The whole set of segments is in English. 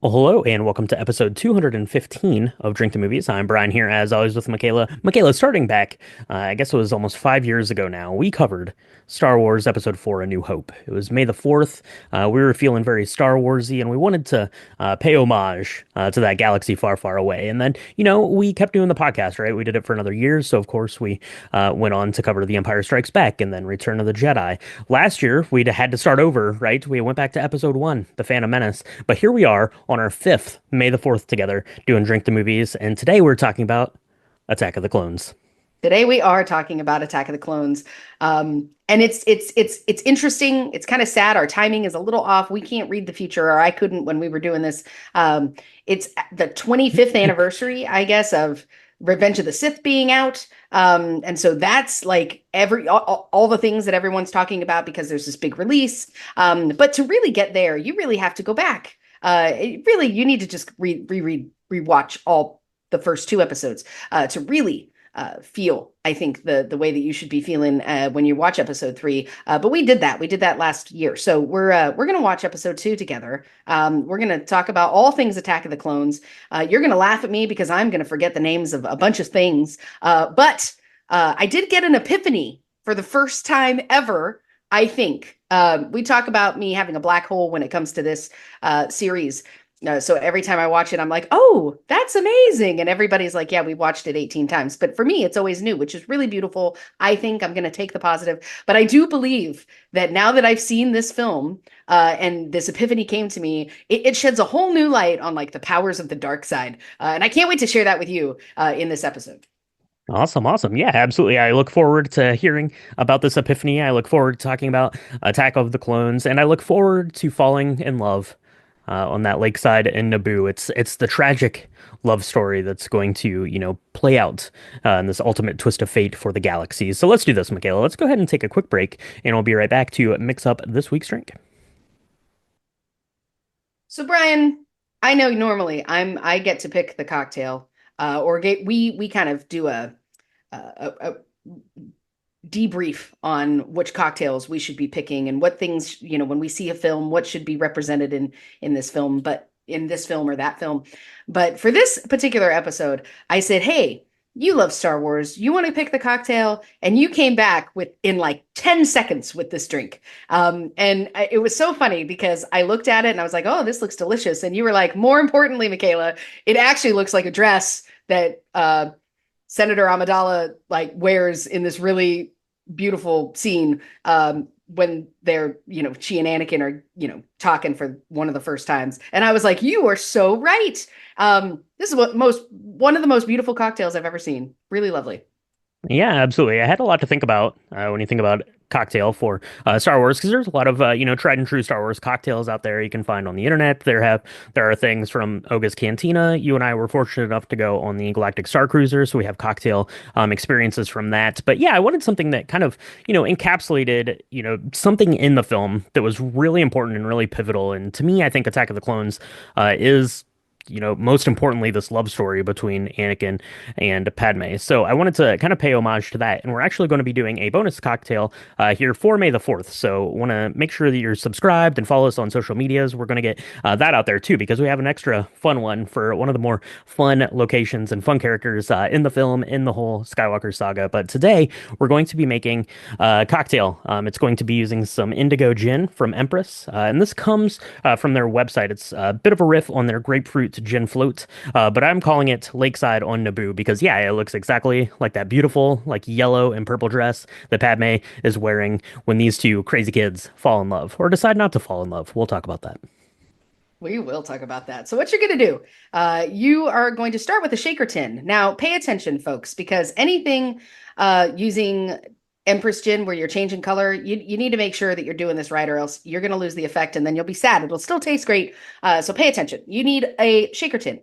Well, hello and welcome to episode 215 of Drink the Movies. I'm Brian here, as always, with Michaela. Michaela, starting back, I guess it was almost 5 years ago now, we covered Star Wars Episode 4, A New Hope. It was May the 4th. We were feeling very Star Warsy, and we wanted to pay homage to that galaxy far, far away. And then, we kept doing the podcast, right? We did it for another year, so of course we went on to cover The Empire Strikes Back and then Return of the Jedi. Last year, we'd had to start over, right? We went back to Episode 1, The Phantom Menace. But here we are on our fifth May the 4th together doing Drink the Movies. And today we're talking about Attack of the Clones. Today we are talking about Attack of the Clones. And it's interesting. It's kind of sad. Our timing is a little off. We can't read the future, or I couldn't when we were doing this. It's the 25th anniversary, I guess, of Revenge of the Sith being out. And so that's like all the things that everyone's talking about because there's this big release. But to really get there, you really have to go back. You need to just rewatch all the first two episodes to really feel, I think, the way that you should be feeling when you watch episode 3. But we did that. We did that last year. So we're going to watch episode 2 together. We're going to talk about all things Attack of the Clones. You're going to laugh at me because I'm going to forget the names of a bunch of things. But I did get an epiphany for the first time ever, I think. We talk about me having a black hole when it comes to this series. So every time I watch it, I'm like, oh, that's amazing. And everybody's like, yeah, we watched it 18 times. But for me, it's always new, which is really beautiful. I think I'm going to take the positive. But I do believe that now that I've seen this film and this epiphany came to me, it sheds a whole new light on like the powers of the dark side. And I can't wait to share that with you in this episode. Awesome, awesome. Yeah, absolutely. I look forward to hearing about this epiphany. I look forward to talking about Attack of the Clones, and I look forward to falling in love on that Lakeside in Naboo. It's the tragic love story that's going to, play out in this ultimate twist of fate for the galaxy. So let's do this, Michaela. Let's go ahead and take a quick break, and we'll be right back to mix up this week's drink. So Brian, I know normally I get to pick the cocktail, we kind of do a debrief on which cocktails we should be picking and what things, when we see a film, what should be represented in this film, but in this film or that film. But for this particular episode, I said, hey, you love Star Wars. You want to pick the cocktail? And you came back in like 10 seconds with this drink. It was so funny because I looked at it and I was like, oh, this looks delicious. And you were like, more importantly, Michaela, it actually looks like a dress that Senator Amidala like wears in this really beautiful scene when they're, she and Anakin are, talking for one of the first times. And I was like, you are so right. This is one of the most beautiful cocktails I've ever seen. Really lovely. Yeah, absolutely. I had a lot to think about when you think about cocktail for Star Wars, because there's a lot of tried and true Star Wars cocktails out there you can find on the internet. There are things from Oga's Cantina. You and I were fortunate enough to go on the Galactic Star Cruiser, so we have cocktail experiences from that. But yeah, I wanted something that kind of encapsulated something in the film that was really important and really pivotal. And to me, I think Attack of the Clones is most importantly, this love story between Anakin and Padme. So I wanted to kind of pay homage to that. And we're actually going to be doing a bonus cocktail here for May the 4th. So want to make sure that you're subscribed and follow us on social medias. We're going to get that out there too, because we have an extra fun one for one of the more fun locations and fun characters in the film, in the whole Skywalker saga. But today we're going to be making a cocktail. It's going to be using some indigo gin from Empress. And this comes from their website. It's a bit of a riff on their grapefruit gin float, but I'm calling it Lakeside on Naboo because, yeah, it looks exactly like that beautiful, like yellow and purple dress that Padme is wearing when these two crazy kids fall in love or decide not to fall in love. We'll talk about that. We will talk about that. So what you're going to do, you are going to start with a shaker tin. Now, pay attention, folks, because anything using Empress Gin where you're changing color, you need to make sure that you're doing this right or else you're going to lose the effect and then you'll be sad. It'll still taste great. So pay attention. You need a shaker tin.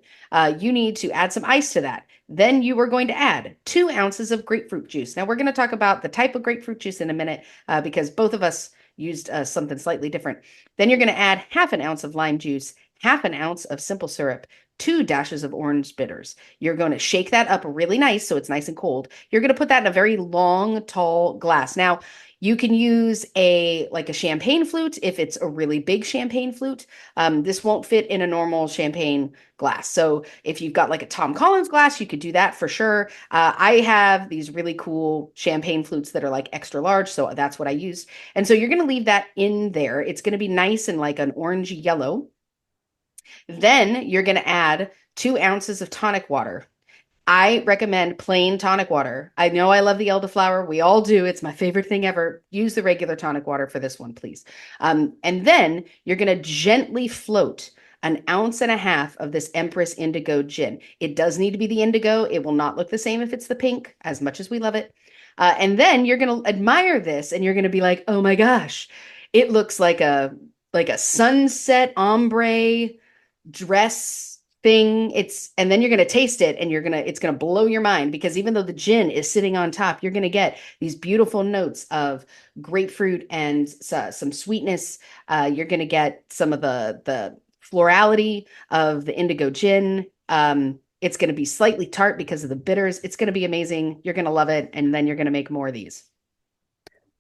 You need to add some ice to that. Then you are going to add 2 ounces of grapefruit juice. Now we're going to talk about the type of grapefruit juice in a minute because both of us used something slightly different. Then you're going to add half an ounce of lime juice, half an ounce of simple syrup, 2 dashes of orange bitters. You're going to shake that up really nice so it's nice and cold. You're going to put that in a very long, tall glass. Now, You can use a champagne flute if it's a really big champagne flute. This won't fit in a normal champagne glass. So if you've got like a Tom Collins glass, you could do that for sure. I have these really cool champagne flutes that are like extra large, so that's what I used. And so you're going to leave that in there. It's going to be nice and like an orange yellow. Then you're going to add 2 ounces of tonic water. I recommend plain tonic water. I know I love the elderflower. We all do. It's my favorite thing ever. Use the regular tonic water for this one, please. And then you're going to gently float 1.5 ounces of this Empress Indigo gin. It does need to be the indigo. It will not look the same if it's the pink, as much as we love it. And then you're going to admire this and you're going to be like, oh my gosh, it looks like a sunset ombre dress thing. And then you're going to taste it and it's going to blow your mind because even though the gin is sitting on top, you're going to get these beautiful notes of grapefruit and some sweetness. You're going to get some of the florality of the indigo gin. It's going to be slightly tart because of the bitters. It's going to be amazing. You're going to love it. And then you're going to make more of these.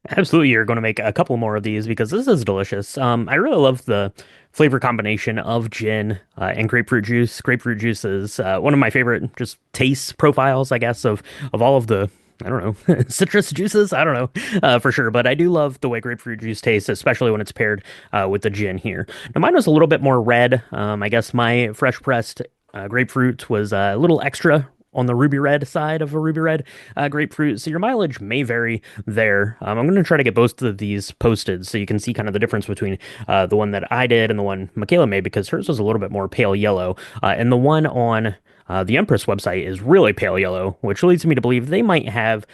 Absolutely, you're going to make a couple more of these because this is delicious. I really love the flavor combination of gin and grapefruit juice. Grapefruit juice is one of my favorite just taste profiles, I guess, of all of the I don't know citrus juices. I don't know for sure, but I do love the way grapefruit juice tastes, especially when it's paired with the gin here. Now mine was a little bit more red. I guess my fresh pressed grapefruit was a little extra on the ruby red side of a ruby red grapefruit. So your mileage may vary there. I'm going to try to get both of these posted so you can see kind of the difference between the one that I did and the one Michaela made because hers was a little bit more pale yellow. And the one on the Empress website is really pale yellow, which leads me to believe they might have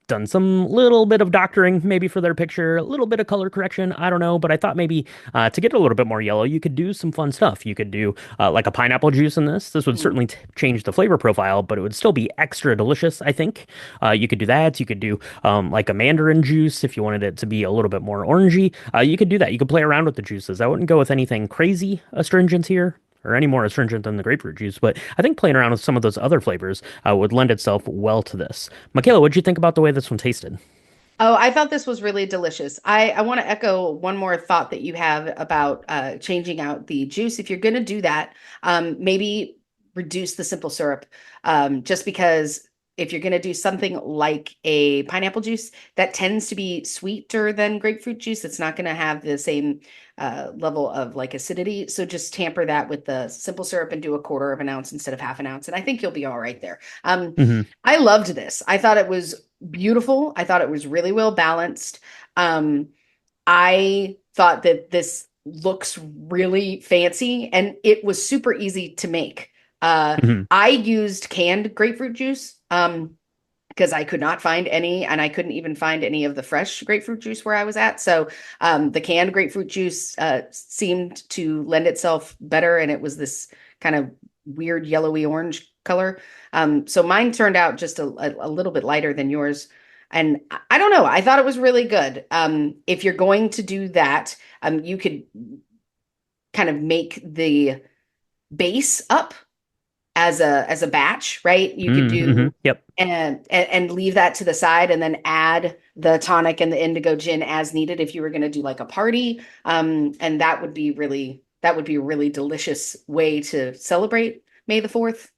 done some little bit of doctoring maybe for their picture, a little bit of color correction. I don't know, but I thought maybe to get it a little bit more yellow, you could do some fun stuff. You could do like a pineapple juice in this. This would Mm. certainly change the flavor profile, but it would still be extra delicious, I think. You could do that. You could do like a mandarin juice if you wanted it to be a little bit more orangey. You could do that. You could play around with the juices. I wouldn't go with anything crazy astringent here or any more astringent than the grapefruit juice, but I think playing around with some of those other flavors would lend itself well to this. Michaela, what'd you think about the way this one tasted? Oh, I thought this was really delicious. I want to echo one more thought that you have about changing out the juice. If you're going to do that, maybe reduce the simple syrup, just because if you're going to do something like a pineapple juice, that tends to be sweeter than grapefruit juice. It's not going to have the same level of like acidity. So just tamper that with the simple syrup and do 1/4 ounce instead of 1/2 ounce. And I think you'll be all right there. Hmm. I loved this. I thought it was beautiful. I thought it was really well balanced. Um, I thought that this looks really fancy and it was super easy to make. Hmm. I used canned grapefruit juice because I could not find any and I couldn't even find any of the fresh grapefruit juice where I was at. So the canned grapefruit juice seemed to lend itself better and it was this kind of weird yellowy orange color. So mine turned out just a little bit lighter than yours. And I don't know. I thought it was really good. If you're going to do that, you could kind of make the base up as a batch, right? You could Hmm. do Yep. and leave that to the side and then add the tonic and the indigo gin as needed if you were going to do like a party. And that would be a really delicious way to celebrate May the 4th.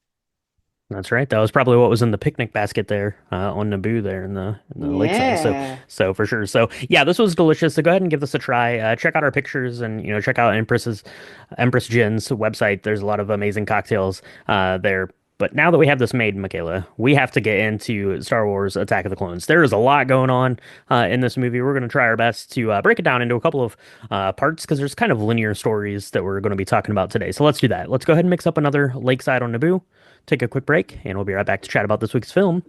That's right. That was probably what was in the picnic basket there on Naboo there in the Lakeside. So Yeah. so for sure. So yeah, this was delicious. So go ahead and give this a try. Check out our pictures and check out Empress Gin's website. There's a lot of amazing cocktails there. But now that we have this made, Michaela, we have to get into Star Wars Attack of the Clones. There is a lot going on in this movie. We're going to try our best to break it down into a couple of parts because there's kind of linear stories that we're going to be talking about today. So let's do that. Let's go ahead and mix up another Lakeside on Naboo, take a quick break, and we'll be right back to chat about this week's film,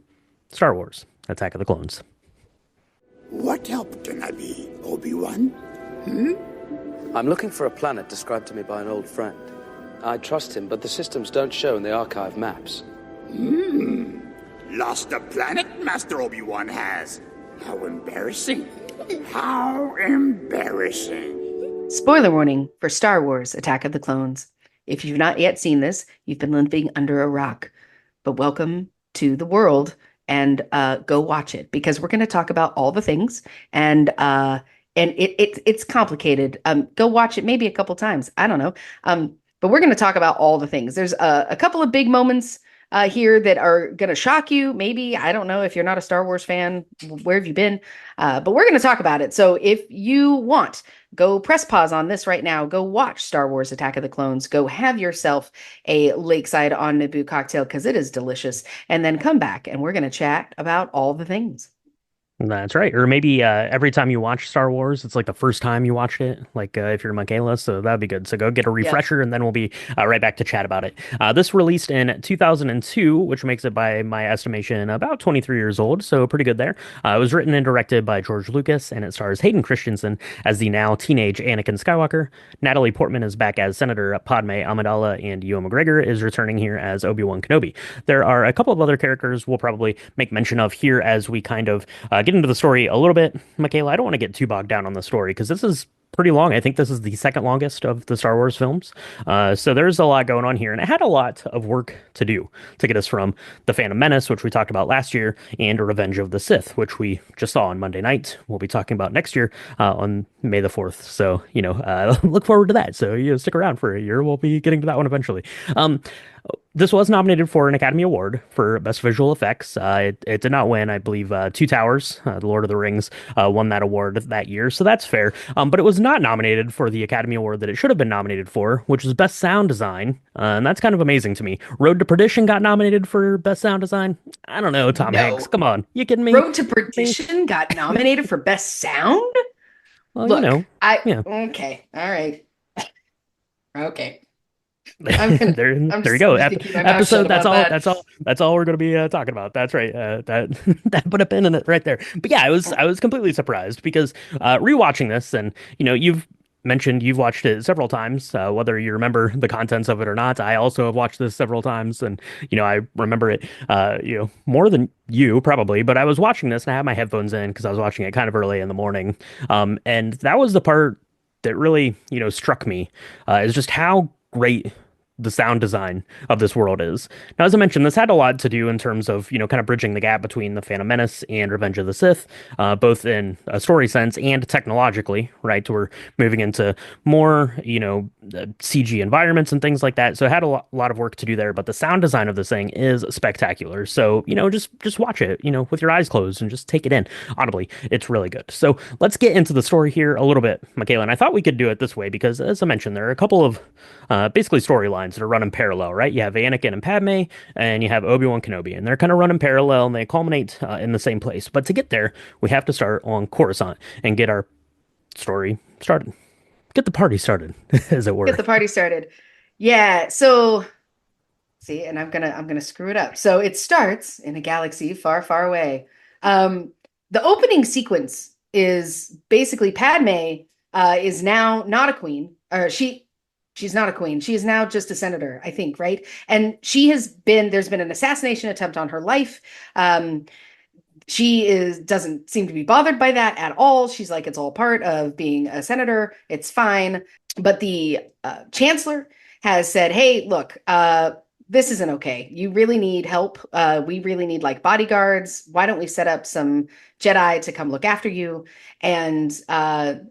Star Wars Attack of the Clones. What help can I be, Obi-Wan? I'm looking for a planet described to me by an old friend. I trust him, but the systems don't show in the archive maps. Lost a planet, Master Obi-Wan has. How embarrassing. How embarrassing. Spoiler warning for Star Wars Attack of the Clones. If you've not yet seen this, you've been living under a rock. But welcome to the world and go watch it because we're going to talk about all the things and it's complicated. Go watch it maybe a couple times. I don't know. But we're going to talk about all the things. There's a couple of big moments here that are going to shock you. Maybe, I don't know if you're not a Star Wars fan, where have you been? But we're going to talk about it. So if you want, go press pause on this right now. Go watch Star Wars Attack of the Clones. Go have yourself a Lakeside on Naboo cocktail because it is delicious. And then come back and we're going to chat about all the things. That's right. Or maybe every time you watch Star Wars, it's like the first time you watched it, like if you're Michaela. So that'd be good. So go get a Yeah. refresher and then we'll be right back to chat about it. This released in 2002, which makes it, by my estimation, about 23 years old. So pretty good there. It was written and directed by George Lucas, and it stars Hayden Christensen as the now teenage Anakin Skywalker. Natalie Portman is back as Senator Padme Amidala, and Ewan McGregor is returning here as Obi-Wan Kenobi. There are a couple of other characters we'll probably make mention of here as we kind of get into the story a little bit. Michaela, I don't want to get too bogged down on the story because this is pretty long. I think this is the second longest of the Star Wars films. So there's a lot going on here, and it had a lot of work to do to get us from The Phantom Menace, which we talked about last year, and Revenge of the Sith, which we just saw on Monday night. We'll be talking about next year on May the 4th. So, look forward to that. So, stick around for a year. We'll be getting to that one eventually. This was nominated for an Academy Award for Best Visual Effects. It did not win. I believe Two Towers, The Lord of the Rings, won that award that year, so that's fair. But it was not nominated for the Academy Award that it should have been nominated for, which was Best Sound Design, and that's kind of amazing to me. Road to Perdition got nominated for Best Sound Design. I don't know, Tom Hanks, No. come on, you kidding me? Road to Perdition got nominated for Best Sound? Well, Look, yeah. okay, all right. Okay. there I'm you just, go. I'm just gonna keep my mouth shut Episode. That's about all. that. That's all we're going to be talking about. That's right. That that put a pin in it right there. But yeah, I was completely surprised because rewatching this, and you've mentioned you've watched it several times, whether you remember the contents of it or not. I also have watched this several times, and I remember it more than you probably. But I was watching this and I had my headphones in because I was watching it kind of early in the morning, and that was the part that really struck me, is just how great the sound design of this world is. Now, as I mentioned, this had a lot to do in terms of, kind of bridging the gap between The Phantom Menace and Revenge of the Sith, both in a story sense and technologically, right? We're moving into more, CG environments and things like that. So it had a lot of work to do there, but the sound design of this thing is spectacular. So, just watch it, with your eyes closed and just take it in audibly. It's really good. So let's get into the story here a little bit, Michaela. And I thought we could do it this way because, as I mentioned, there are a couple of basically storylines that are running parallel, right? You have Anakin and Padme, and you have Obi-Wan Kenobi, and they're kind of running parallel, and they culminate in the same place. But to get there, we have to start on Coruscant and get our story started. Get the party started, as it were. Get the party started. Yeah, so see, and I'm gonna screw it up. So it starts in a galaxy far, far away. The opening sequence is basically Padme is now not a queen, or she's not a queen. She is now just a senator, I think, right? And there's been an assassination attempt on her life. She doesn't seem to be bothered by that at all. She's like, it's all part of being a senator. It's fine. But the chancellor has said, hey, look, this isn't okay. You really need help. We really need like bodyguards. Why don't we set up some Jedi to come look after you? And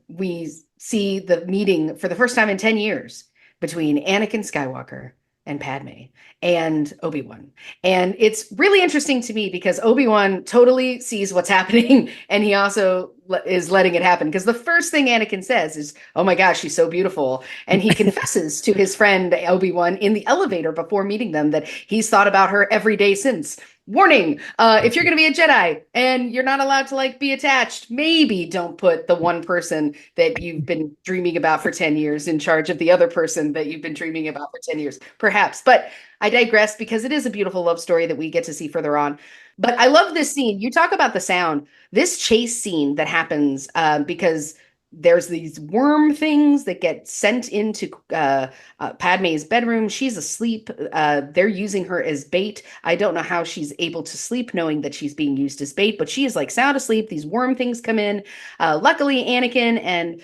we see the meeting for the first time in 10 years between Anakin Skywalker and Padme and Obi-Wan. And it's really interesting to me because Obi-Wan totally sees what's happening and he also is letting it happen because the first thing Anakin says is, oh my gosh, she's so beautiful. And he confesses to his friend Obi-Wan in the elevator before meeting them that he's thought about her every day since. Warning, if you're going to be a Jedi and you're not allowed to like be attached, maybe don't put the one person that you've been dreaming about for 10 years in charge of the other person that you've been dreaming about for 10 years, perhaps. But I digress because it is a beautiful love story that we get to see further on. But I love this scene. You talk about the sound. This chase scene that happens because there's these worm things that get sent into Padme's bedroom. She's asleep. They're using her as bait. I don't know how she's able to sleep knowing that she's being used as bait, but she is like sound asleep. These worm things come in. Luckily, Anakin and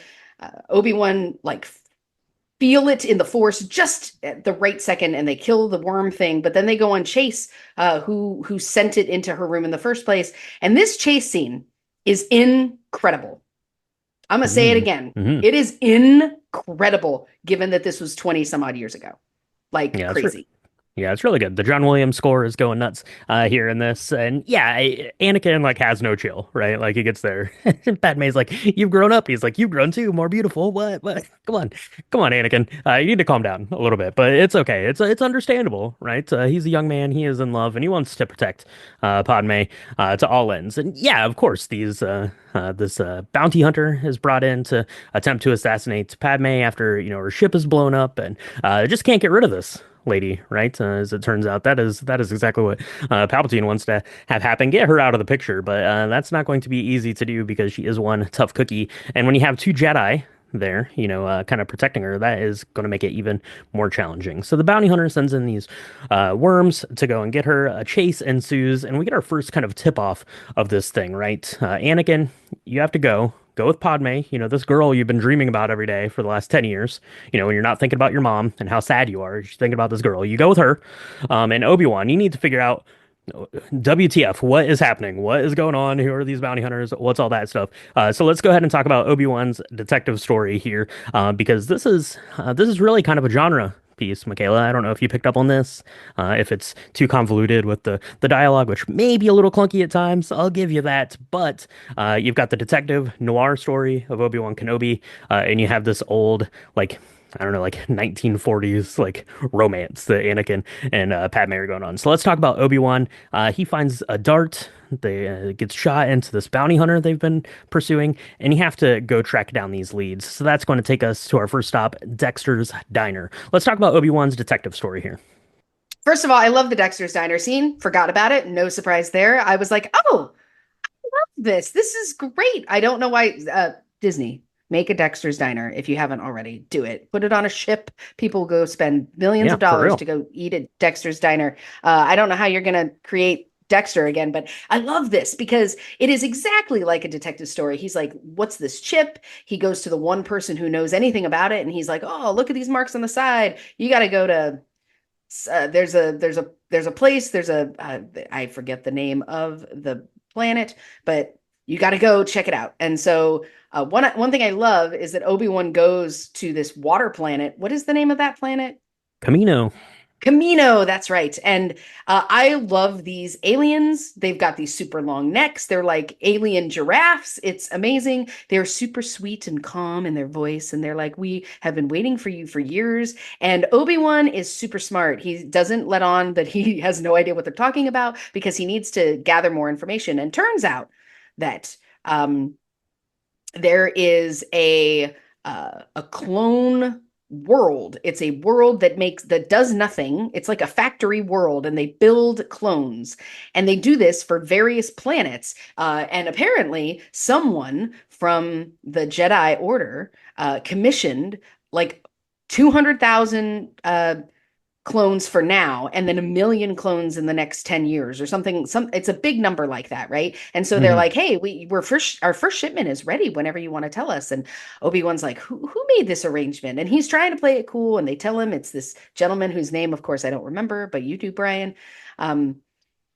Obi-Wan like feel it in the Force just at the right second, and they kill the worm thing. But then they go on chase, who sent it into her room in the first place. And this chase scene is incredible. I'm gonna say it again. Mm-hmm. It is incredible, given that this was 20 some odd years ago. Like Yeah, crazy. yeah, it's really good. The John Williams score is going nuts here in this, and yeah, Anakin like has no chill, right? Like he gets there, Padme's like, "You've grown up." He's like, "You've grown too, more beautiful." What? What? Come on, Anakin. You need to calm down a little bit, but it's okay. It's understandable, right? He's a young man. He is in love, and he wants to protect Padme to all ends. And yeah, of course, this bounty hunter is brought in to attempt to assassinate Padme after her ship is blown up, and just can't get rid of this lady, right? As it turns out, that is exactly what Palpatine wants to have happen. Get her out of the picture, but that's not going to be easy to do because she is one tough cookie. And when you have two Jedi there, kind of protecting her, that is going to make it even more challenging. So the bounty hunter sends in these worms to go and get her. A chase ensues, and we get our first kind of tip off of this thing, right? Anakin, you have to go. Go with Padme, this girl you've been dreaming about every day for the last 10 years. When you're not thinking about your mom and how sad you are, you're just thinking about this girl. You go with her. And Obi-Wan, you need to figure out WTF, what is happening? What is going on? Who are these bounty hunters? What's all that stuff? So let's go ahead and talk about Obi-Wan's detective story here, because this is really kind of a genre piece, Michaela. I don't know if you picked up on this, if it's too convoluted with the dialogue, which may be a little clunky at times. I'll give you that. But you've got the detective noir story of Obi-Wan Kenobi, and you have this old, like, I don't know, like 1940s like romance that Anakin and Padme are going on. So let's talk about Obi-Wan. He finds a dart. They gets shot into this bounty hunter they've been pursuing, and you have to go track down these leads. So that's going to take us to our first stop, Dexter's Diner. Let's talk about Obi-Wan's detective story here. First of all, I love the Dexter's Diner scene. Forgot about it. No surprise there. I was like, oh, this. This is great. I don't know why Disney make a Dexter's Diner if you haven't already. Do it. Put it on a ship. People go spend millions Yeah, of for dollars real. to go eat at Dexter's Diner. I don't know how you're going to create Dexter again, but I love this because it is exactly like a detective story. He's like, "What's this chip?" He goes to the one person who knows anything about it, and he's like, "Oh, look at these marks on the side. You got to go to there's a place, I forget the name of the planet, but you got to go check it out." And so one thing I love is that Obi-Wan goes to this water planet. What is the name of that planet? Camino. Camino, that's right. And I love these aliens. They've got these super long necks. They're like alien giraffes. It's amazing. They're super sweet and calm in their voice. And they're like, "We have been waiting for you for years." And Obi-Wan is super smart. He doesn't let on that he has no idea what they're talking about because he needs to gather more information. And turns out that there is a clone world. It's a world that does nothing. It's like a factory world, and they build clones, and they do this for various planets. And apparently, someone from the Jedi Order commissioned like 200,000 clones for now, and then 1 million clones in the next 10 years or something. It's a big number like that, right? And so they're Mhm. like, "Hey, our first shipment is ready whenever you want to tell us." And Obi-Wan's like, who made this arrangement? And he's trying to play it cool, and they tell him it's this gentleman whose name, of course, I don't remember, but you do, Brian. um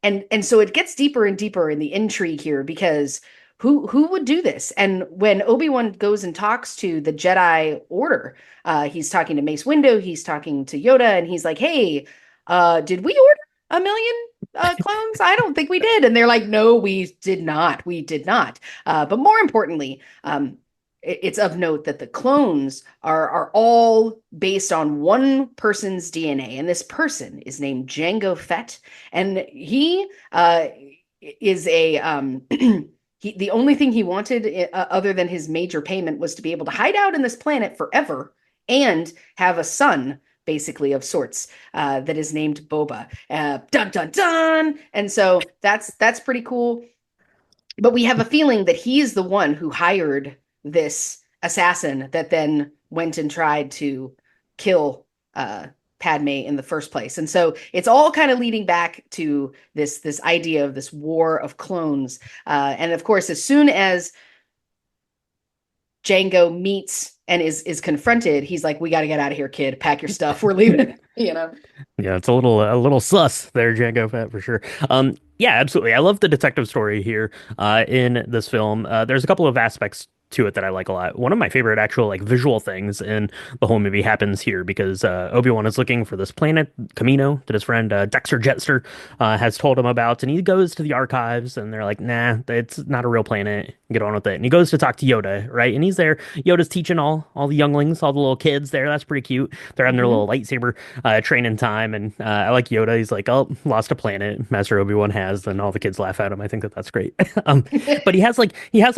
and so it gets deeper and deeper in the intrigue here, because who would do this? And when Obi-Wan goes and talks to the Jedi Order, he's talking to Mace Windu, he's talking to Yoda, and he's like, "Hey, did we order 1 million clones? I don't think we did." And they're like, "No, we did not. We did not." But more importantly, it's of note that the clones are all based on one person's DNA, and this person is named Jango Fett, and he is a the only thing he wanted, other than his major payment, was to be able to hide out in this planet forever and have a son, basically, of sorts, that is named Boba. Dun dun dun. And so that's pretty cool. But we have a feeling that he is the one who hired this assassin that then went and tried to kill Padme in the first place. And so it's all kind of leading back to this idea of this war of clones. And of course, as soon as Django meets and is confronted, he's like, "We got to get out of here, kid. Pack your stuff. We're leaving." You know. Yeah, it's a little sus there, Django Fett for sure. Yeah, absolutely. I love the detective story here in this film. There's a couple of aspects to it that I like a lot. One of my favorite actual like visual things in the whole movie happens here because Obi-Wan is looking for this planet, Camino, that his friend Dexter Jetster has told him about, and he goes to the archives, and they're like, "Nah, it's not a real planet. Get on with it." And he goes to talk to Yoda, right? And he's there. Yoda's teaching all the younglings, all the little kids there. That's pretty cute. They're having their Hmm. little lightsaber training time, and I like Yoda. He's like, "Oh, lost a planet." Master Obi-Wan has, and all the kids laugh at him. I think that's great. um, but he has like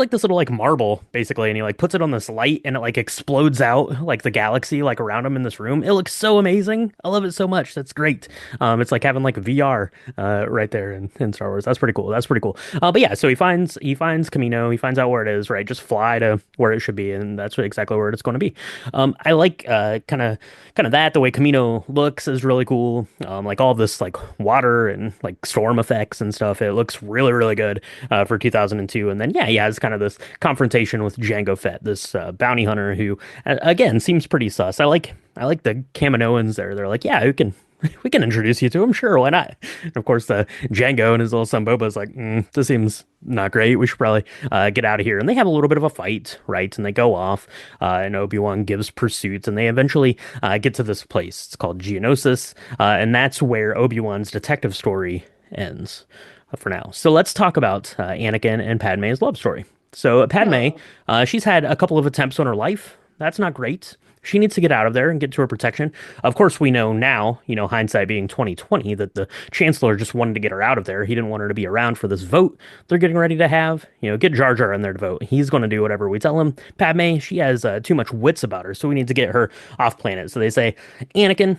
this little like marble basically, and he like puts it on this light, and it like explodes out like the galaxy like around him in this room. It looks so amazing. I love it so much. That's great. It's like having like VR right there in Star Wars. That's pretty cool. That's pretty cool. But yeah, so he finds Camino. He finds out where it is. Right, just fly to where it should be, and that's exactly where it's going to be. I like kind of that the way Camino looks is really cool. Like all this like water and like storm effects and stuff. It looks really really good for 2002. And then yeah, he has kind of this confrontation with Jango Fett, this bounty hunter who again seems pretty sus. I like the Kaminoans there. They're like, yeah, we can introduce you to him. Sure, why not? And of course, the Django and his little son Boba's like, this seems not great. We should probably get out of here. And they have a little bit of a fight, right? And they go off, and Obi-Wan gives pursuit, and they eventually get to this place. It's called Geonosis, and that's where Obi-Wan's detective story ends for now. So let's talk about Anakin and Padme's love story. So Padme, Oh. she's had a couple of attempts on her life. That's not great. She needs to get out of there and get to her protection. Of course, we know now, hindsight being 2020, that the Chancellor just wanted to get her out of there. He didn't want her to be around for this vote they're getting ready to have. Get Jar Jar in there to vote. He's going to do whatever we tell him. Padme, she has too much wits about her, so we need to get her off planet. So they say, Anakin,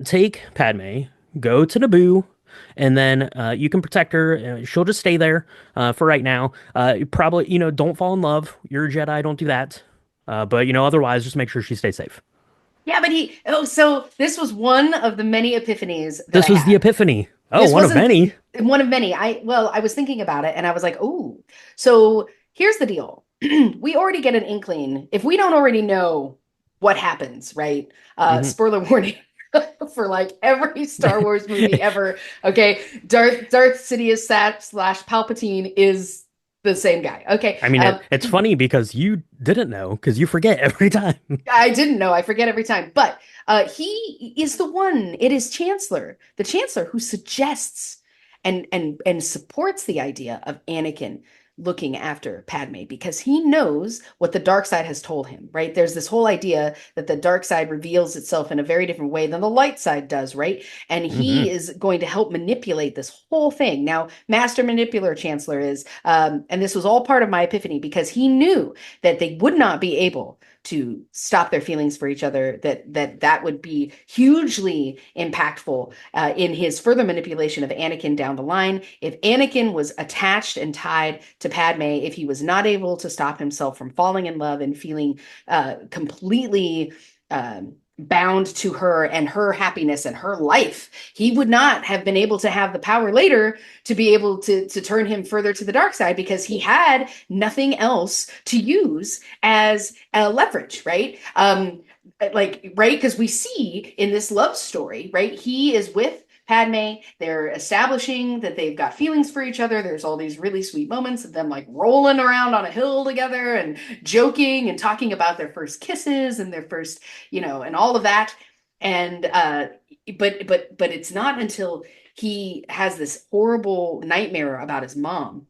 take Padme, go to Naboo, and then you can protect her. She'll just stay there for right now. Probably, don't fall in love. You're a Jedi. Don't do that. But otherwise, just make sure she stays safe. Yeah, but so this was one of the many epiphanies that I This was the had. epiphany. Oh, This one of wasn't many. one of many. I was thinking about it and I was like, "Oh, so here's the deal. We already get an inkling. If we don't already know what happens, right? Hmm. Spoiler warning for like every Star Wars movie ever. Okay, Darth Sidious slash Palpatine is the same guy. Okay, I mean, it's funny because you didn't know because you forget every time. I didn't know. I forget every time. But he is the one. It is the Chancellor who suggests and supports the idea of Anakin looking after Padme because he knows what the dark side has told him, right? There's this whole idea that the dark side reveals itself in a very different way than the light side does, right? And Hmm. he is going to help manipulate this whole thing. Now, Master Manipulator Chancellor is, and this was all part of my epiphany because he knew that they would not be able to stop their feelings for each other, that would be hugely impactful in his further manipulation of Anakin down the line. If Anakin was attached and tied to Padme, if he was not able to stop himself from falling in love and feeling completely bound to her and her happiness and her life, he would not have been able to have the power later to be able to turn him further to the dark side because he had nothing else to use as leverage, right? Like, right, because we see in this love story, right, he is with Padme. They're establishing that they've got feelings for each other. There's all these really sweet moments of them like rolling around on a hill together and joking and talking about their first kisses and their first, and all of that. And but it's not until he has this horrible nightmare about his mom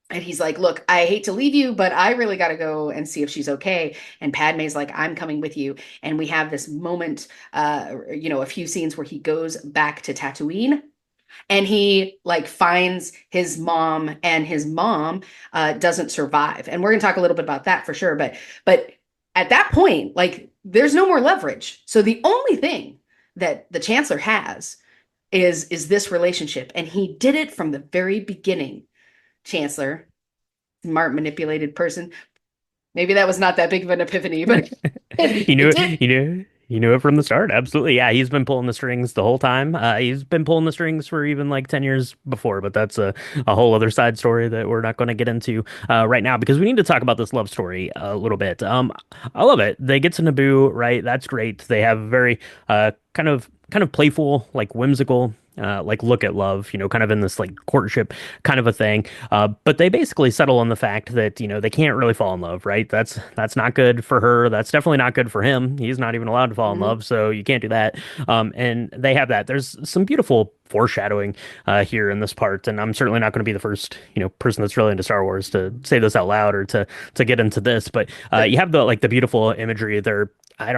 and he's like, "Look, I hate to leave you, but I really got to go and see if she's okay." And Padme's like, "I'm coming with you." And we have this moment, a few scenes where he goes back to Tatooine and he like finds his mom, and his mom doesn't survive. And we're gonna talk a little bit about that for sure. But at that point, like, there's no more leverage. So the only thing that the Chancellor has is this relationship, and he did it from the very beginning. Chancellor, smart manipulated person. Maybe that was not that big of an epiphany, but He knew it it. did. He knew. You knew it from the start. Absolutely. Yeah, he's been pulling the strings the whole time. He's been pulling the strings for even like 10 years before, but that's a whole other side story that we're not going to get into right now because we need to talk about this love story a little bit. I love it. They get to Naboo, right? That's great. They have very kind of playful, like whimsical like look at love, kind of in this like courtship kind of a thing. But they basically settle on the fact that, they can't really fall in love, right? That's not good for her. That's definitely not good for him. He's not even allowed to fall in Mhm. love, so you can't do that. And they have that. There's some beautiful foreshadowing here in this part, and I'm certainly not going to be the first, person that's really into Star Wars to say this out loud or to get into this. But you have the beautiful imagery there. I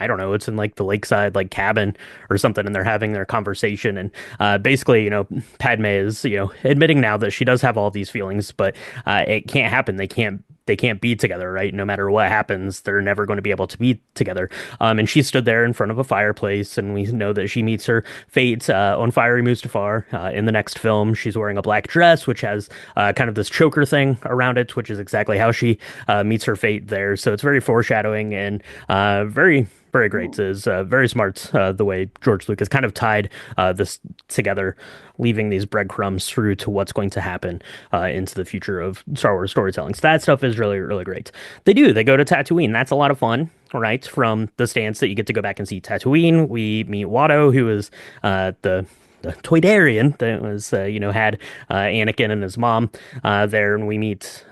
don't know. It's in like the lakeside like cabin or something, and they're having their conversation, and basically, Padme is, admitting now that she does have all these feelings, but it can't happen. They can't be together, right? No matter what happens, they're never going to be able to be together. And she stood there in front of a fireplace, and we know that she meets her fate on Fiery Mustafar. In the next film, she's wearing a black dress, which has kind of this choker thing around it, which is exactly how she meets her fate there. So it's very foreshadowing and very very great. Is very smart the way George Lucas kind of tied this together, leaving these breadcrumbs through to what's going to happen into the future of Star Wars storytelling. So that stuff is really, really great. They go to Tatooine. That's a lot of fun, right? From the stance that you get to go back and see Tatooine, we meet Watto, who is the Toydarian that was, had Anakin and his mom there, and we meet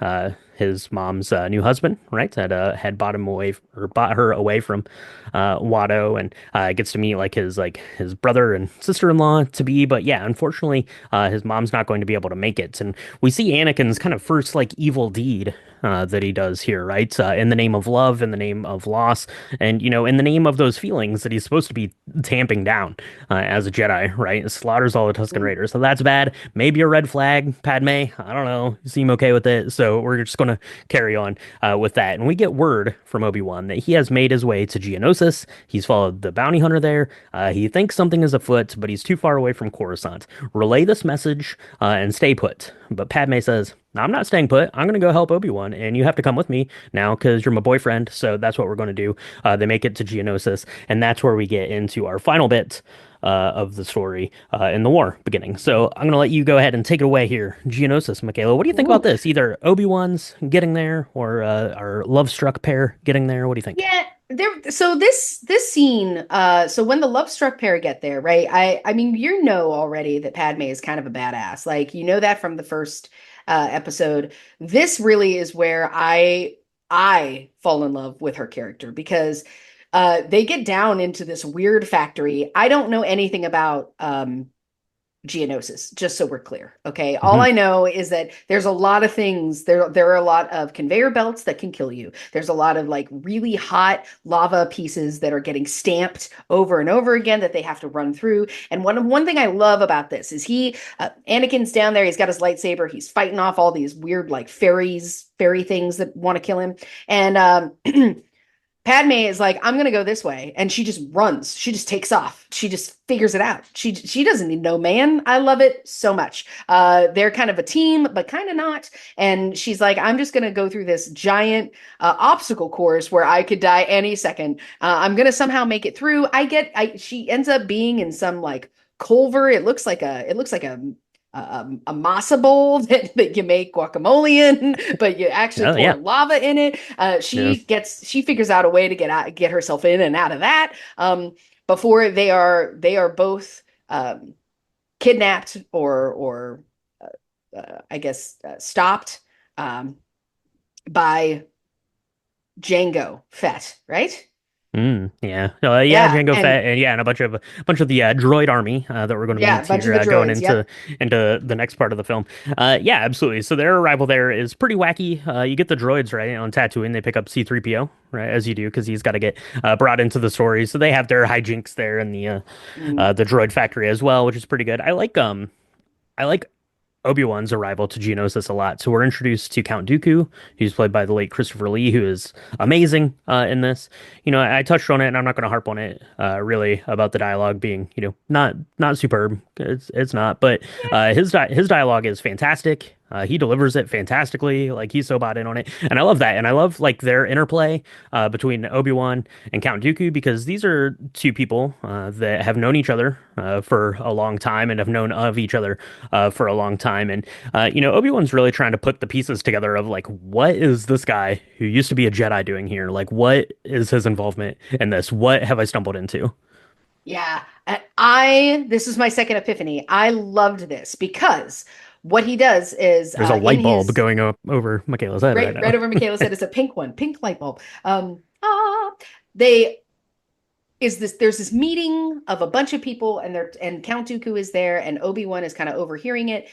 his mom's new husband, right? Had bought him away or bought her away from Watto, and gets to meet like his brother and sister-in-law to be. But yeah, unfortunately, his mom's not going to be able to make it, and we see Anakin's kind of first like evil deed. That he does here, right? In the name of love, in the name of loss, and in the name of those feelings that he's supposed to be tamping down as a Jedi, right? Slaughters all the Tusken Raiders. So that's bad. Maybe a red flag, Padme. I don't know. You seem okay with it. So we're just going to carry on with that. And we get word from Obi-Wan that he has made his way to Geonosis. He's followed the bounty hunter there. He thinks something is afoot, but he's too far away from Coruscant. Relay this message and stay put. But Padme says, I'm not staying put. I'm going to go help Obi-Wan, and you have to come with me now because you're my boyfriend. So that's what we're going to do. They make it to Geonosis, and that's where we get into our final bit of the story in the war beginning. So I'm going to let you go ahead and take it away here. Geonosis, Michaela. What do you think about Ooh. this? Either Obi-Wan's getting there or our love-struck pair getting there. What do you think? Yeah, so this scene, so when the love struck pair get there, right? I mean, already that Padme is kind of a badass. Like, that from the first episode. This really is where I fall in love with her character because they get down into this weird factory. I don't know anything about Geonosis, just so we're clear. Okay. All Hmm. I know is that there's a lot of things. There are a lot of conveyor belts that can kill you. There's a lot of like really hot lava pieces that are getting stamped over and over again that they have to run through. And one thing I love about this is Anakin's down there, he's got his lightsaber, he's fighting off all these weird like fairy things that want to kill him. And Padme is like, I'm gonna go this way, and she just runs. She just takes off. She just figures it out. She doesn't need no man. I love it so much. They're kind of a team, but kind of not. And she's like, I'm just gonna go through this giant obstacle course where I could die any second. I'm gonna somehow make it through. She ends up being in some like culvert. It looks like a masa bowl that you make guacamole in, but you actually Oh pour yeah. lava in it. Yeah. She figures out a way to get herself in and out of that. Before they are both kidnapped or I guess stopped um, by Django Fett, right? Yeah. Yeah, Yeah, Jango and Fett, and yeah, and a bunch of the droid army that we're going to yeah, a meet bunch of here the going droids. into Yep. the next part of the film. Yeah, absolutely. So their arrival there is pretty wacky. You get the droids right on Tatooine. They pick up C-3PO, right, as you do, because he's got to get brought into the story. So they have their hijinks there in Mhm. the droid factory as well, which is pretty good. I like Obi-Wan's arrival to Geonosis a lot. So we're introduced to Count Dooku, who's played by the late Christopher Lee, who is amazing in this. I touched on it, and I'm not going to harp on it really about the dialogue being, not superb. It's not, but his dialogue is fantastic. He delivers it fantastically. Like he's so bought in on it, and I love that. And I love like their interplay between Obi-Wan and Count Dooku because these are two people that have known each other for a long time and have known of each other for a long time. And Obi-Wan's really trying to put the pieces together of like, what is this guy who used to be a Jedi doing here? Like, what is his involvement in this? What have I stumbled into? Yeah. This is my second epiphany. I loved this because what he does is There's a in light bulb his going up over Michaela's head right right now. over Michaela's head is a pink one, pink light bulb. They is this there's this meeting of a bunch of people and Count Dooku is there and Obi-Wan is kind of overhearing it.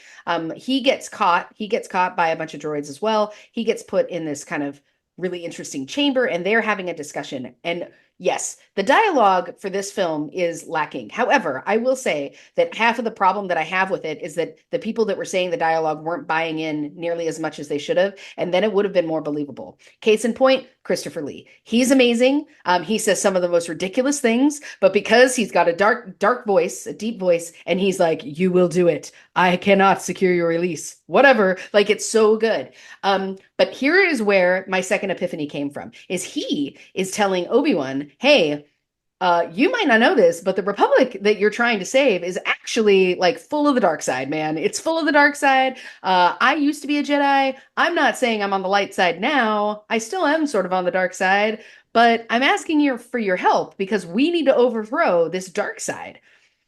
He gets caught by a bunch of droids as well. He gets put in this kind of really interesting chamber and they're having a discussion. And yes, the dialogue for this film is lacking. However, I will say that half of the problem that I have with it is that the people that were saying the dialogue weren't buying in nearly as much as they should have, and then it would have been more believable. Case in point, Christopher Lee. He's amazing. He says some of the most ridiculous things, but because he's got a dark voice, a deep voice, and he's like, "You will do it. I cannot secure your release." Whatever. Like it's so good. But here is where my second epiphany came from. Is he is telling Obi-Wan, "Hey, you might not know this, but the Republic that you're trying to save is actually like full of the dark side, man. It's full of the dark side. I used to be a Jedi. I'm not saying I'm on the light side now. I still am sort of on the dark side, but I'm asking you for your help because we need to overthrow this dark side.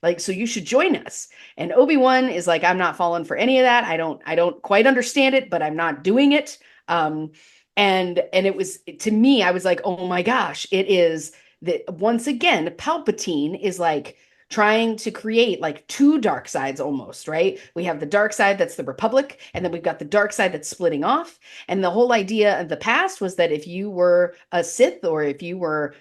Like, so you should join us." And Obi-Wan is like, "I'm not falling for any of that. I don't quite understand it, but I'm not doing it." And it was to me, I was like, "Oh my gosh, it is that once again, Palpatine is like trying to create like two dark sides almost, right? We have the dark side that's the Republic, and then we've got the dark side that's splitting off. And the whole idea of the past was that if you were a Sith or if you were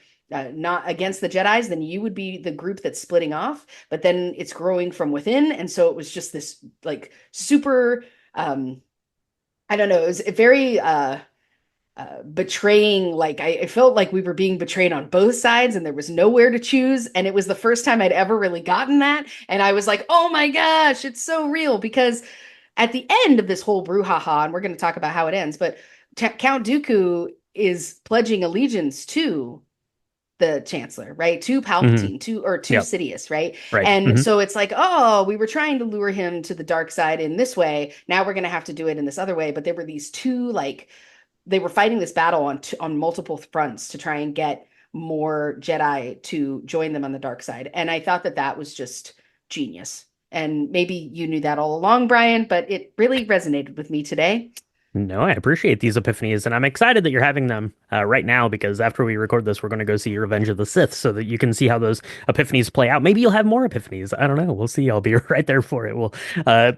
not against the Jedi's, then you would be the group that's splitting off. But then it's growing from within, and so it was just this like super. I don't know. It was very betraying. Like I felt like we were being betrayed on both sides, and there was nowhere to choose. And it was the first time I'd ever really gotten that, and I was like, "Oh my gosh, it's so real!" Because at the end of this whole brouhaha, and we're going to talk about how it ends, but Count Dooku is pledging allegiance to the Chancellor, right? To Hmm. Palpatine, to Yep. Sidious, right? Right. And Hmm. so it's like, oh, we were trying to lure him to the dark side in this way. Now we're going to have to do it in this other way. But there were these two, like, they were fighting this battle on multiple fronts to try and get more Jedi to join them on the dark side. And I thought that that was just genius. And maybe you knew that all along, Brian, but it really resonated with me today. No, I appreciate these epiphanies, and I'm excited that you're having them right now because after we record this, we're going to go see Revenge of the Sith so that you can see how those epiphanies play out. Maybe you'll have more epiphanies. I don't know. We'll see. I'll be right there for it. We'll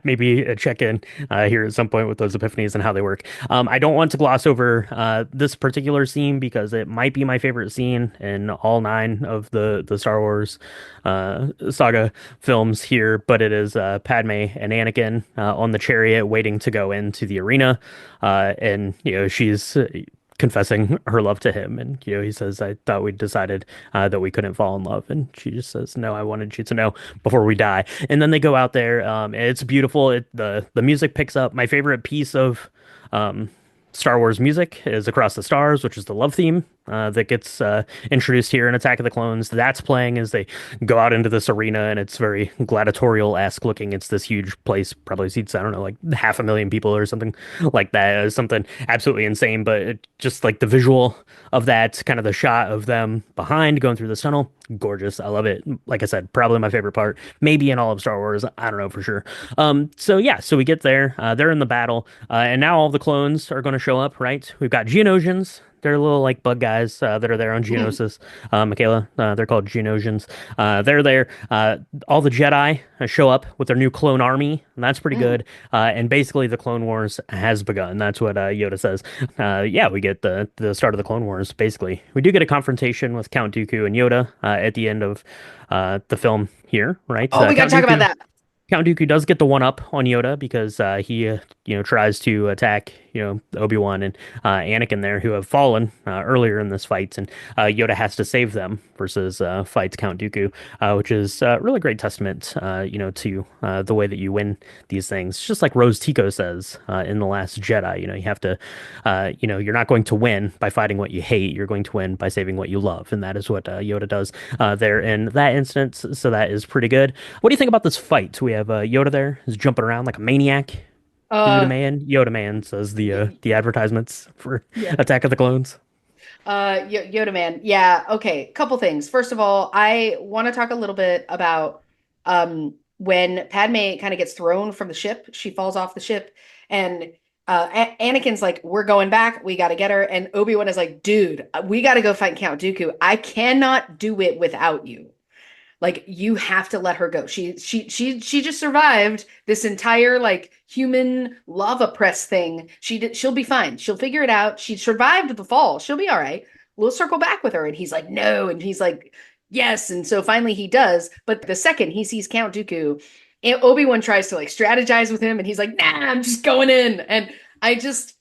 maybe check in here at some point with those epiphanies and how they work. I don't want to gloss over this particular scene because it might be my favorite scene in all nine of the Star Wars saga films here, but it is Padme and Anakin on the chariot waiting to go into the arena. And she's confessing her love to him, and he says, "I thought we decided that we couldn't fall in love," and she just says, "No, I wanted you to know before we die." And then they go out there. It's beautiful. The music picks up. My favorite piece of um, Star Wars music is Across the Stars, which is the love theme that gets introduced here in Attack of the Clones. That's playing as they go out into this arena, and it's very gladiatorial-esque looking. It's this huge place, probably seats, I don't know, like 500,000 people or something like that. It's something absolutely insane, but just like the visual of that, kind of the shot of them behind going through this tunnel, gorgeous. I love it. Like I said, probably my favorite part, maybe in all of Star Wars. I don't know for sure. So yeah, so we get there. They're in the battle, and now all the clones are going to show up, right? We've got Geonosians. They're little like bug guys that are there on Geonosis. Michaela, they're called Geonosians. They're there. All the Jedi show up with their new clone army, and that's pretty good. And basically, the Clone Wars has begun. That's what Yoda says. Yeah, we get the start of the Clone Wars. Basically, we do get a confrontation with Count Dooku and Yoda at the end of the film here, right? Oh, we got to Count talk about Dooku that. Count Dooku does get the one up on Yoda because he, tries to attack Obi-Wan and Anakin there who have fallen earlier in this fight, and Yoda has to save them versus fights Count Dooku, which is really great testament, to the way that you win these things. Just like Rose Tico says in The Last Jedi, you have to, you're not going to win by fighting what you hate. You're going to win by saving what you love, and that is what Yoda does there in that instance. So that is pretty good. What do you think about this fight? We have Yoda there, who's jumping around like a maniac. Uh, Yoda Man says the advertisements for yeah. Attack of the Clones. Yoda man. Yeah, okay. Couple things. First of all, I want to talk a little bit about when Padme kind of gets thrown from the ship. She falls off the ship and Anakin's like, "We're going back. We got to get her." And Obi-Wan is like, "Dude, we got to go fight Count Dooku. I cannot do it without you." Like you have to let her go. She just survived this entire like human lava press thing. She'll be fine. She'll figure it out. She survived the fall. She'll be all right. We'll circle back with her. And he's like, no. And he's like, yes. And so finally he does. But the second he sees Count Dooku, Obi-Wan tries to like strategize with him and he's like, nah, I'm just going in. And I just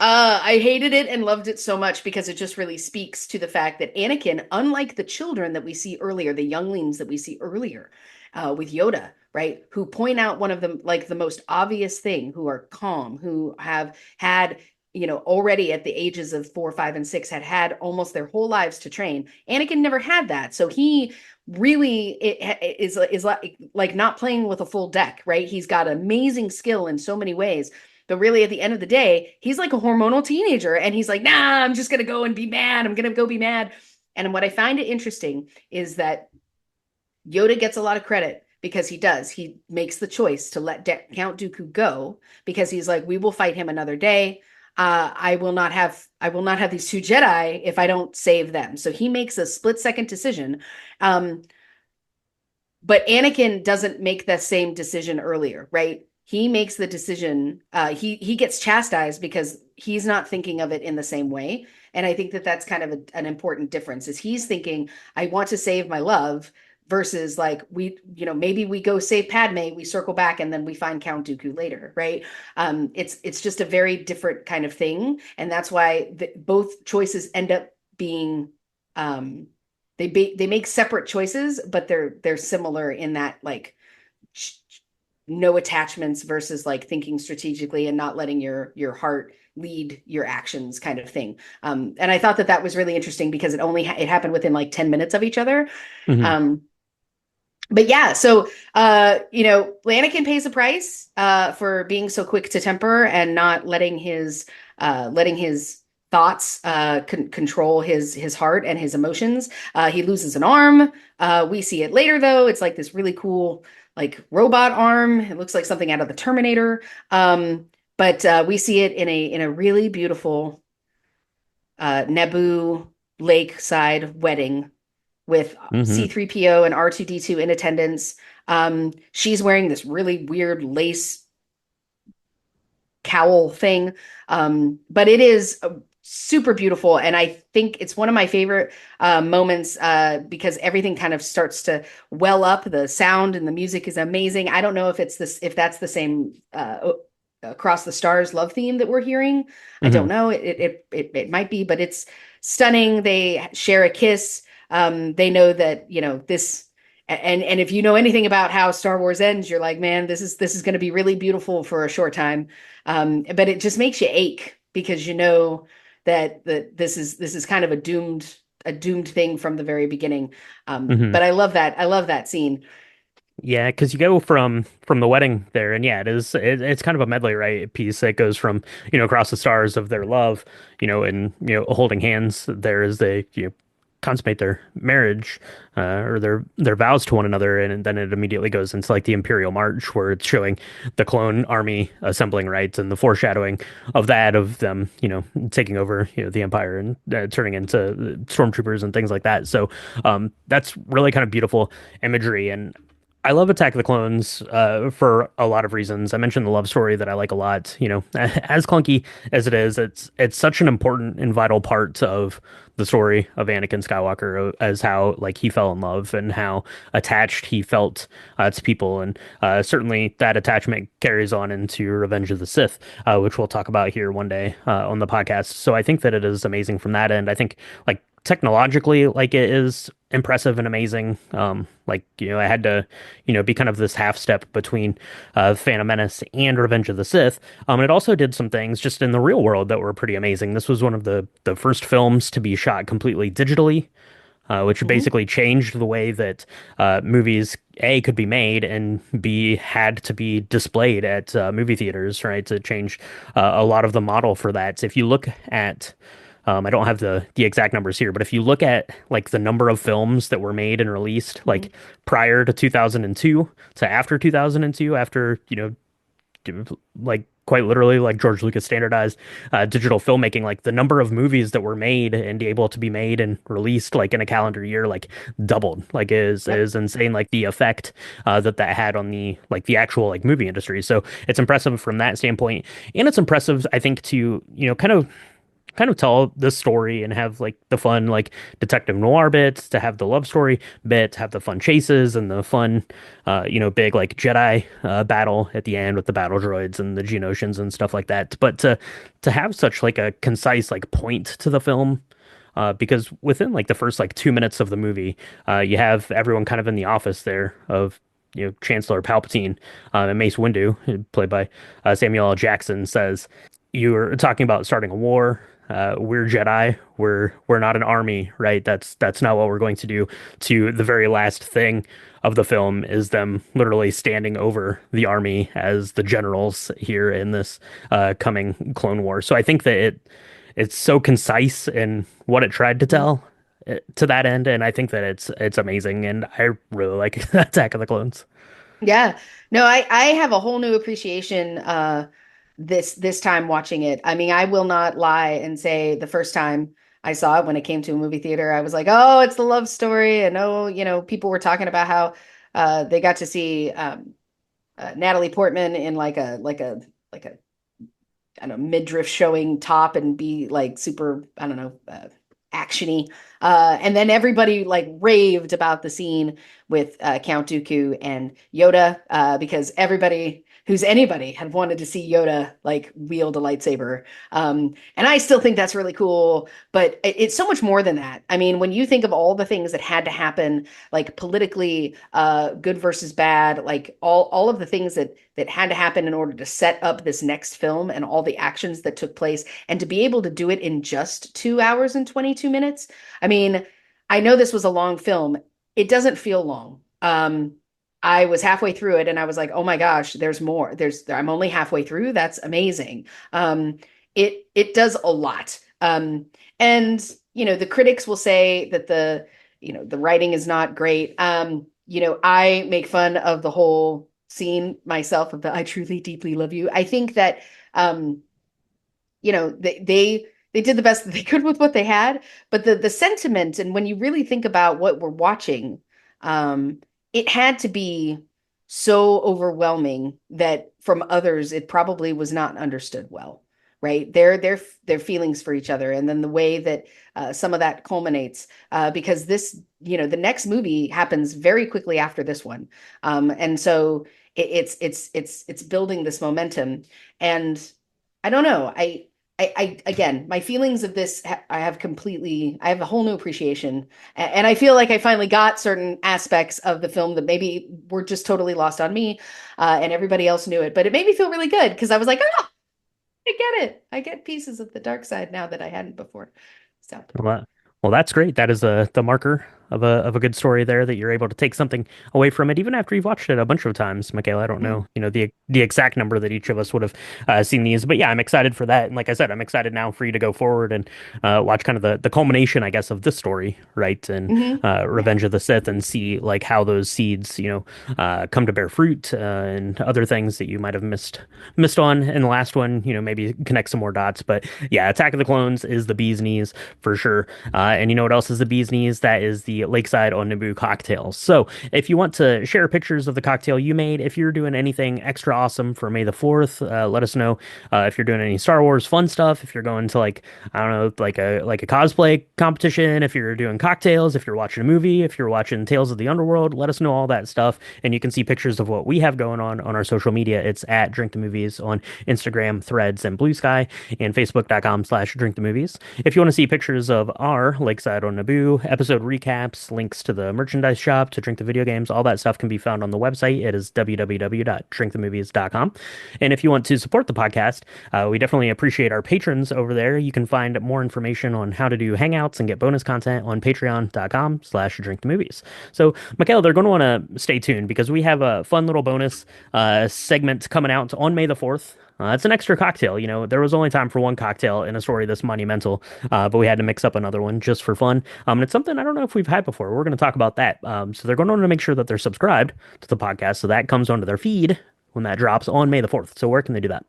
I hated it and loved it so much because it just really speaks to the fact that Anakin, unlike the children that we see earlier, the younglings that we see earlier with Yoda, right, who point out one of them, like the most obvious thing, who are calm, who have had, already at the ages of 4, 5, and 6, had almost their whole lives to train. Anakin never had that. So he really is like not playing with a full deck, right? He's got amazing skill in so many ways. But really, at the end of the day, he's like a hormonal teenager. And he's like, nah, I'm just going to go and be mad. I'm going to go be mad. And what I find it interesting is that Yoda gets a lot of credit because he does. He makes the choice to let Count Dooku go because he's like, we will fight him another day. I will not have these two Jedi if I don't save them. So he makes a split-second decision. But Anakin doesn't make that same decision earlier, right? He makes the decision. He gets chastised because he's not thinking of it in the same way. And I think that that's kind of an important difference. Is he's thinking, I want to save my love, versus like maybe we go save Padme, we circle back, and then we find Count Dooku later, right? It's just a very different kind of thing, and that's why both choices end up being they make separate choices, but they're similar in that like no attachments versus like thinking strategically and not letting your heart lead your actions kind of thing. And I thought that was really interesting because it happened within like 10 minutes of each other. Hmm. But yeah, so Anakin pays a price for being so quick to temper and not letting his thoughts control his heart and his emotions. He loses an arm. We see it later though. It's like this really cool like robot arm. It looks like something out of the Terminator. But we see it in a really beautiful Naboo Lakeside wedding with Hmm. C-3PO and R2-D2 in attendance. She's wearing this really weird lace cowl thing. But it is super beautiful. And I think it's one of my favorite moments because everything kind of starts to well up. The sound and the music is amazing. I don't know if that's the same Across the Stars love theme that we're hearing. I don't Hmm. know. It might be, but it's stunning. They share a kiss. They know that, this, and if you know anything about how Star Wars ends, you're like, man, this is going to be really beautiful for a short time. But it just makes you ache because you know that this is kind of a doomed thing from the very beginning. Hmm. But I love that. I love that scene. Yeah, because you go from the wedding there, and yeah, it's kind of a medley, right? Piece that goes from across the stars of their love, and holding hands there as they consummate their marriage or their vows to one another, and then it immediately goes into like the Imperial March, where it's showing the clone army assembling, right, and the foreshadowing of that of them, taking over the Empire and turning into stormtroopers and things like that. So that's really kind of beautiful imagery and. I love Attack of the Clones for a lot of reasons. I mentioned the love story that I like a lot. As clunky as it is, it's such an important and vital part of the story of Anakin Skywalker as how like he fell in love and how attached he felt to people, and certainly that attachment carries on into Revenge of the Sith, which we'll talk about here one day on the podcast. So I think that it is amazing from that end. I think like technologically, like it is impressive and amazing. Like, I had to, be kind of this half step between Phantom Menace and Revenge of the Sith. And it also did some things just in the real world that were pretty amazing. This was one of the first films to be shot completely digitally, which Mhm. basically changed the way that movies A could be made and B had to be displayed at movie theaters, right? To change a lot of the model for that. If you look at I don't have the exact numbers here, but if you look at like the number of films that were made and released like prior to 2002 to after 2002, after, like quite literally like George Lucas standardized digital filmmaking, like the number of movies that were made and able to be made and released like in a calendar year like doubled. Like Yep. is insane, like the effect that had on the actual like movie industry. So it's impressive from that standpoint, and it's impressive I think to, kind of tell this story and have like the fun like detective noir bits, to have the love story bit, to have the fun chases and the fun big like Jedi battle at the end with the battle droids and the Geonosians and stuff like that. But to have such like a concise like point to the film, because within like the first like 2 minutes of the movie, you have everyone kind of in the office there of Chancellor Palpatine, and Mace Windu, played by Samuel L. Jackson, says, "You were talking about starting a war. We're Jedi. We're not an army, right? That's not what we're going to do." To the very last thing of the film is them literally standing over the army as the generals here in this coming Clone War. So I think that it's so concise in what it tried to Mhm. tell to that end, and I think that it's amazing, and I really like Attack of the Clones. Yeah. No, I have a whole new appreciation this time watching it. I mean, I will not lie and say the first time I saw it when it came to a movie theater, I was like, "Oh, it's the love story." And oh, people were talking about how they got to see Natalie Portman in like a I don't know, midriff showing top and be like super, I don't know, actiony. And then everybody like raved about the scene with Count Dooku and Yoda because everybody who's anybody had wanted to see Yoda like wield a lightsaber. And I still think that's really cool, but it's so much more than that. I mean, when you think of all the things that had to happen, like politically, good versus bad, like all of the things that had to happen in order to set up this next film and all the actions that took place and to be able to do it in just 2 hours and 22 minutes. I mean, I know this was a long film. It doesn't feel long. I was halfway through it and I was like, oh my gosh, there's more. I'm only halfway through. That's amazing. It does a lot. And the critics will say that the writing is not great. I make fun of the whole scene myself of the I truly deeply love you. I think that um, they did the best that they could with what they had, but the sentiment and when you really think about what we're watching, it had to be so overwhelming that from others it probably was not understood well, right? Their feelings for each other, and then the way that some of that culminates, because the next movie happens very quickly after this one, and so it's building this momentum, and I don't know. I again, my feelings of this, I have a whole new appreciation. And I feel like I finally got certain aspects of the film that maybe were just totally lost on me, and everybody else knew it. But it made me feel really good because I was like, oh, I get it. I get pieces of the dark side now that I hadn't before. So, Well, well, that's great. That is the marker of a good story there, that you're able to take something away from it, even after you've watched it a bunch of times. Michaela, I don't mhm. know, the exact number that each of us would have seen these, but yeah, I'm excited for that. And like I said, I'm excited now for you to go forward and watch kind of the culmination, I guess, of this story, right? And Yeah. Revenge of the Sith, and see like how those seeds, come to bear fruit, and other things that you might have missed on in the last one. Maybe connect some more dots. But yeah, Attack of the Clones is the bee's knees for sure. And you know what else is the bee's knees? That is the Lakeside on Naboo cocktails. So if you want to share pictures of the cocktail you made, if you're doing anything extra awesome for May the 4th, let us know. If you're doing any Star Wars fun stuff, if you're going to like, I don't know, like a cosplay competition, if you're doing cocktails, if you're watching a movie, if you're watching Tales of the Underworld, let us know all that stuff. And you can see pictures of what we have going on our social media. It's at Drink the Movies on Instagram, Threads, and Blue Sky, and Facebook.com/Drink the Movies. If you want to see pictures of our Lakeside on Naboo episode recaps, links to the merchandise shop, to Drink the Video Games, all that stuff can be found on the website. It is www.drinkthemovies.com. And if you want to support the podcast, we definitely appreciate our patrons over there. You can find more information on how to do hangouts and get bonus content on patreon.com/drinkthemovies. So, Michaela, they're going to want to stay tuned because we have a fun little bonus segment coming out on May the 4th. It's an extra cocktail. You know, there was only time for one cocktail in a story this monumental, but we had to mix up another one just for fun. And it's something I don't know if we've had before. We're going to talk about that. So they're going to want to make sure that they're subscribed to the podcast so that comes onto their feed when that drops on May the 4th. So where can they do that?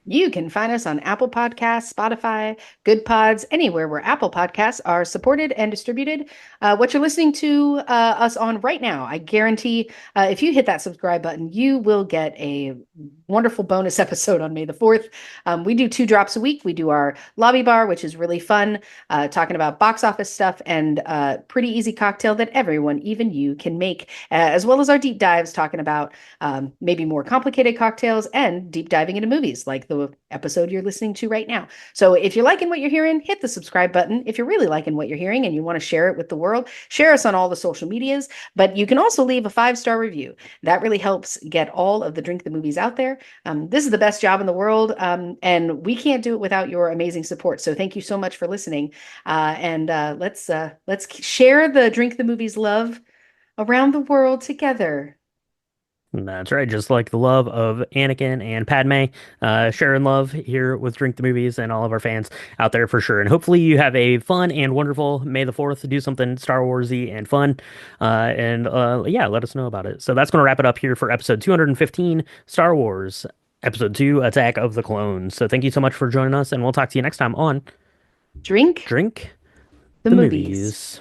You can find us on Apple Podcasts, Spotify, Good Pods, anywhere where Apple Podcasts are supported and distributed. What you're listening to us on right now, I guarantee if you hit that subscribe button, you will get a wonderful bonus episode on May the 4th. We do 2 drops a week. We do our lobby bar, which is really fun, talking about box office stuff and pretty easy cocktail that everyone, even you, can make, as well as our deep dives talking about maybe more complicated cocktails and deep diving into movies like the episode you're listening to right now. So if you're liking what you're hearing, hit the subscribe button. If you're really liking what you're hearing and you want to share it with the world, share us on all the social medias, but you can also leave a 5-star review. That really helps get all of the Drink the Movies out there. This is the best job in the world, and we can't do it without your amazing support. So thank you so much for listening. Let's share the Drink the Movies love around the world together. That's right. Just like the love of Anakin and Padme, sharing love here with Drink the Movies and all of our fans out there for sure. And hopefully you have a fun and wonderful May the 4th to do something Star Warsy and fun. Yeah, let us know about it. So that's going to wrap it up here for episode 215, Star Wars, episode 2, Attack of the Clones. So thank you so much for joining us, and we'll talk to you next time on Drink Drink the the Movies. Movies.